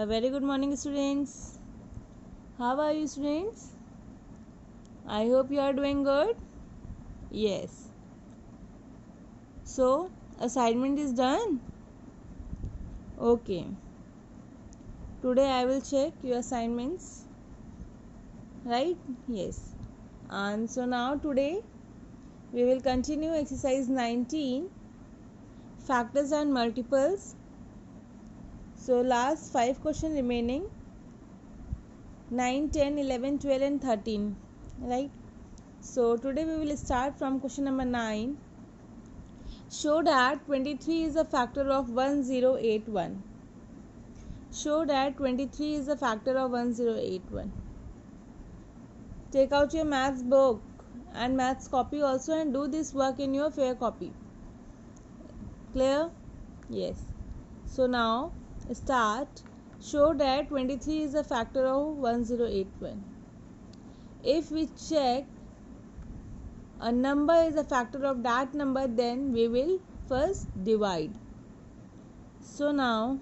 Very good morning, students. How are you, students? I hope you are doing good. Yes. So, assignment is done. Okay. Today I will check your assignments. Right? Yes. And so now today we will continue exercise 19, factors and multiples. So last 5 questions remaining, 9, 10, 11, 12 and 13. Right? So today we will start from question number 9. Show that 23 is a factor of 1081. Show that 23 is a factor of 1081. Take out your maths book and maths copy also and do this work in your fair copy. Clear? Yes. So now start. Show that 23 is a factor of 1081. If we check a number is a factor of that number, then we will first divide. So now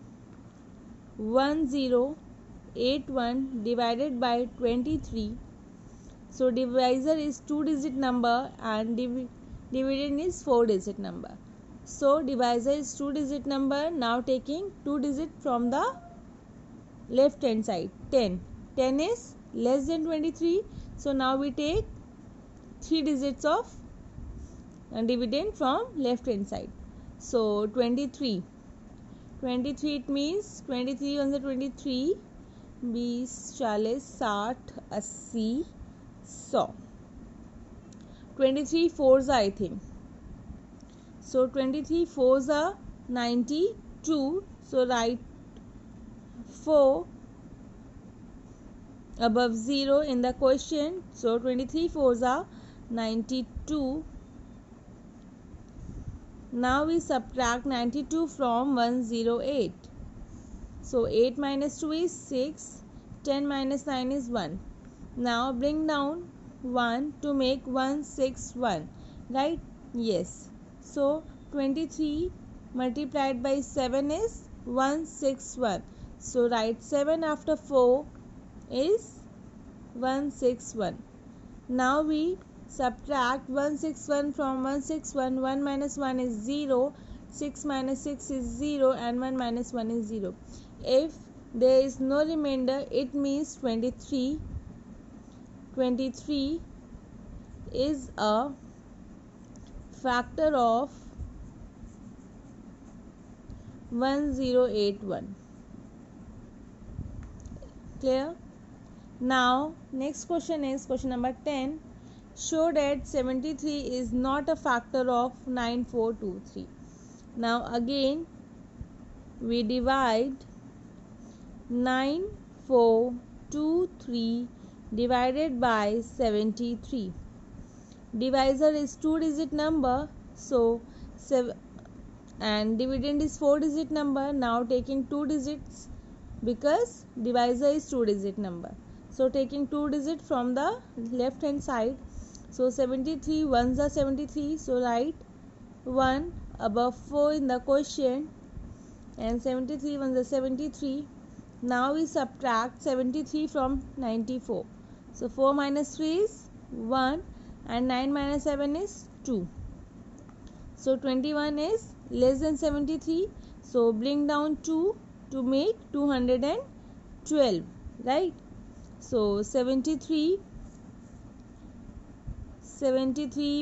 1081 divided by 23. So divisor is 2-digit number and dividend is 4-digit number. So divisor is 2-digit number. Now taking 2 digit from the left hand side. 10. 10 is less than 23. So now we take 3 digits of dividend from left hand side. So 23. 23 it means 23 on the 23 20 40 60 100 23 fours I think. So 23 fours are 92. So write 4 above 0 in the question. So 23 fours are 92. Now we subtract 92 from 108. So 8 minus 2 is 6. 10 minus 9 is 1. Now bring down 1 to make 161. Right? Yes. So 23 multiplied by 7 is 161. So write 7 after 4 is 161. Now we subtract 161 from 161. 1 minus 1 is 0. 6 minus 6 is 0 and 1 minus 1 is 0. If there is no remainder, it means 23. 23 is a factor of 1081. Clear? Now next question is question number 10. Show that 73 is not a factor of 9423. Now again we divide 9423 divided by 73. Divisor is 2-digit number, so and dividend is 4-digit number. Now taking 2 digits because divisor is 2-digit number. So taking 2 digit from the left hand side. So 73 ones are 73. So write 1 above 4 in the question and 73 ones are 73. Now we subtract 73 from 94. So 4 minus 3 is 1 and 9 minus 7 is 2. So 21 is less than 73. So bring down 2 to make 212. Right? So 73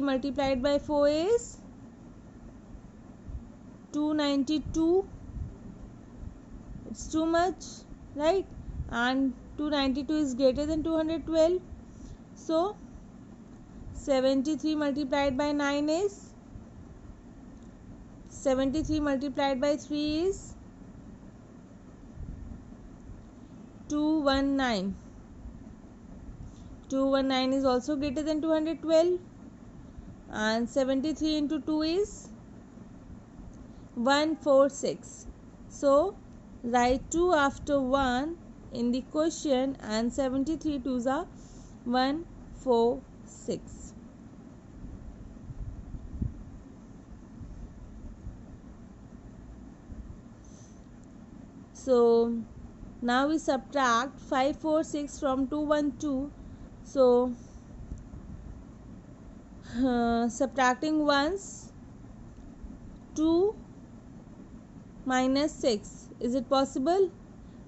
multiplied by 4 is 292. It's too much, right? And 292 is greater than 212. So 73 multiplied by 9 is 73 multiplied by 3 is 219. 219 is also greater than 212 and 73 into 2 is 146. So write 2 after 1 in the question and 73 twos are 146. So Now we subtract 546 from 212. So subtracting ones, 2 minus 6. Is it possible?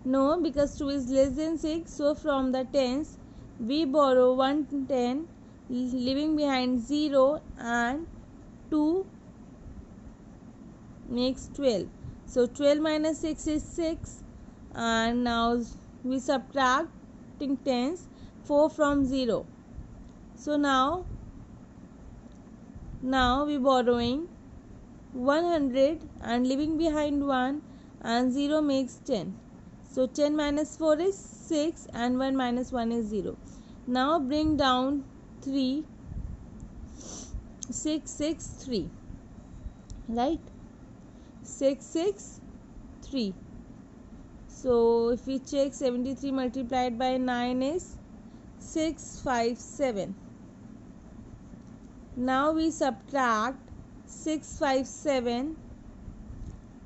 No, because 2 is less than 6. So from the tens, we borrow 110, leaving behind 0, and 2 makes 12. So 12 minus 6 is 6. And now we subtracting tens, 4 from 0. So now we borrowing 100 and leaving behind 1, and 0 makes 10. So 10 minus 4 is 6, and 1 minus 1 is 0. Now bring down 3, 6, 6, 3. Right? 6, 6, 3. So if we check, 73 multiplied by 9 is 657. Now we subtract 657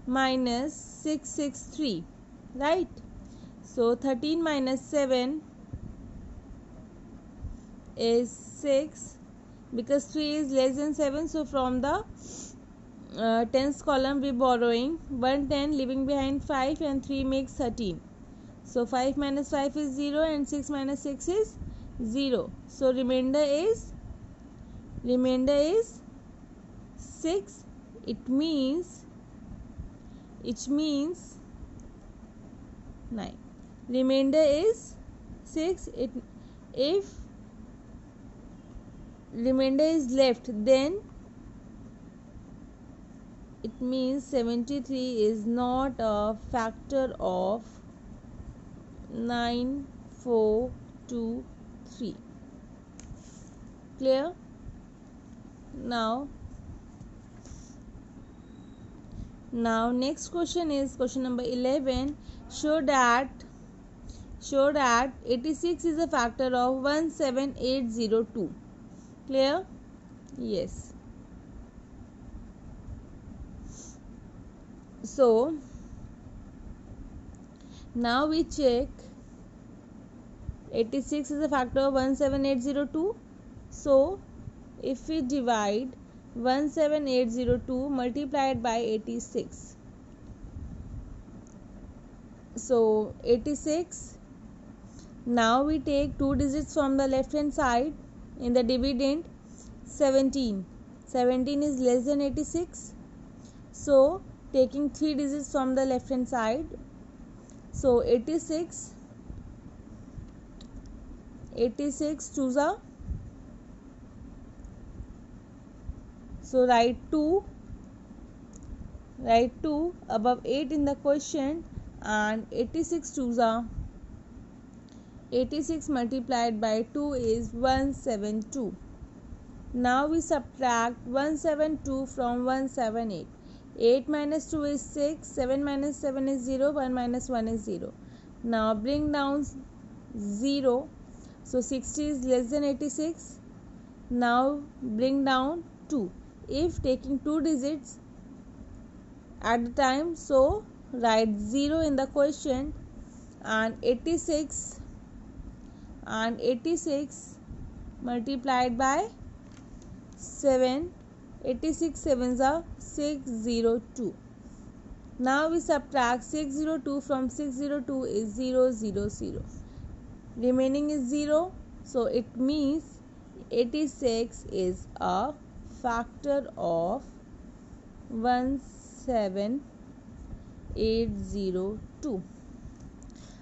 minus 663. Right? So 13 minus 7 is 6, because 3 is less than 7. So from the tens column we borrowing 110, leaving behind 5, and 3 makes 13. So 5 minus 5 is 0, and 6 minus 6 is 0. So remainder is 6. It means 9. Remainder is 6. If remainder is left, then it means 73 is not a factor of 9, 4, 2, 3. Clear? Now next question is question number 11. Show that 86 is a factor of 17802. Clear? Yes. So now we check, 86 is a factor of 17802. So if we divide 17802 multiplied by 86, so 86, now we take 2 digits from the left hand side in the dividend. 17 is less than 86. So taking 3 digits from the left hand side, so 86 to the, so write 2 above 8 in the question, and 86 to the, 86 multiplied by 2 is 172. Now we subtract 172 from 178. 8 minus 2 is 6, 7 minus 7 is 0, 1 minus 1 is 0. Now bring down 0. So 60 is less than 86. Now bring down 2. If taking 2 digits at the time, so write 0 in the question, and 86 multiplied by 7, 86 sevens are 602. Now we subtract 602 from 602 is 0, 0, 0. Remaining is 0. So it means 86 is a factor of 17802.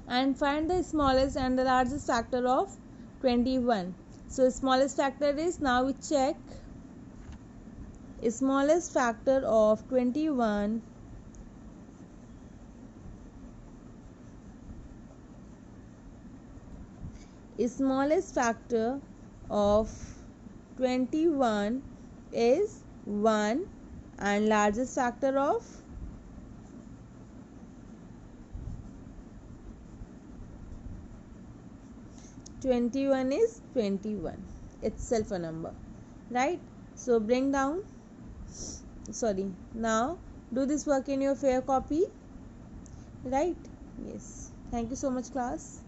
And find the smallest and the largest factor of 21. So smallest factor is, now we check, smallest factor of 21 smallest factor of 21 is 1, and largest factor of 21 is 21, itself a number, right? So bring down, now do this work in your fair copy, right? Yes. Thank you so much, class.